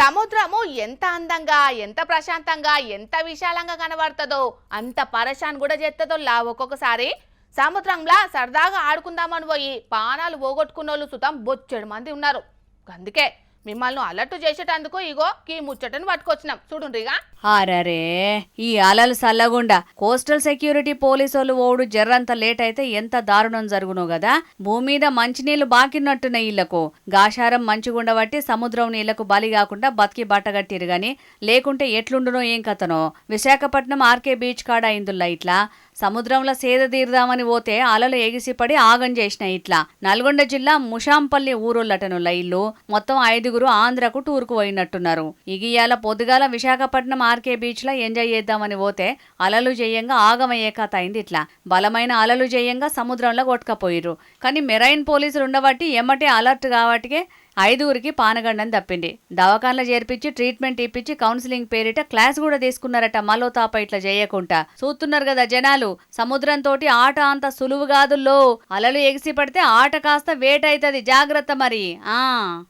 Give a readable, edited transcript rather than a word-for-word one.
సముద్రము ఎంత అందంగా, ఎంత ప్రశాంతంగా, ఎంత విశాలంగా కనబడుతుందో అంత పరేషాన్ కూడా చేస్తుందో ఒక్కొక్కసారి. సముద్రంలా సరదాగా ఆడుకుందామని పోయి పానాలు పోగొట్టుకున్నోళ్ళు సుతం బొచ్చెడు మంది ఉన్నారు. అందుకే మిమ్మల్ని అలర్ట్ చేసేటందుకు ఇగో ఈ ముచ్చటను పట్టుకొచ్చినాం చూడుండ్రిగా. అరరే ఈ అలలు సల్లగుండా కోస్టల్ సెక్యూరిటీ పోలీసోళ్ళు ఓడు జర్రంత లేట్ అయితే ఎంత దారుణం జరుగునో గదా. భూమి మీద మంచినీళ్లు బాకిన్నట్టున్నాయి ఇళ్లకు. గాషారం మంచిగుండబట్టి సముద్రం నీళ్లకు బలి కాకుండా బతికి బట్టగట్టిరు గాని లేకుంటే ఎట్లుండునో ఏం కథనో. విశాఖపట్నం ఆర్కే బీచ్ కాడ అయిందుల్లా ఇట్లా. సముద్రంలో సేద తీరుదామని పోతే అలలు ఎగిసిపడి ఆగం చేసినాయి ఇట్లా. నల్గొండ జిల్లా ముషాంపల్లి ఊరోళ్ళటనుల్ల ఇల్లు. మొత్తం 5గురు ఆంధ్రకు టూర్కు పోయినట్టున్నారు. ఇగియాల పొద్దుగాల విశాఖపట్నం ఆర్కే బీచ్ లో ఎంజాయ్ చేద్దామని పోతే అలలు జయంగా ఆగమయ్యే కథ అయింది ఇట్లా. బలమైన అలలు జయంగా సముద్రంలో కొట్టుకపోయిర్రు. కానీ మెరైన్ పోలీసులు ఉండబట్టి ఎమ్మటే అలర్ట్ కాబట్టికే 5గురికి పానగండం తప్పింది. దవాఖానలో చేర్పించి ట్రీట్మెంట్ ఇప్పించి కౌన్సిలింగ్ పేరిట క్లాస్ కూడా తీసుకున్నారట. మలో తాప ఇట్లా చేయకుండా చూస్తున్నారు కదా జనాలు. సముద్రంతో ఆట అంత సులువు కాదుల్లో. అలలు ఎగిసి పడితే ఆట కాస్త వేటైతది, జాగ్రత్త మరి.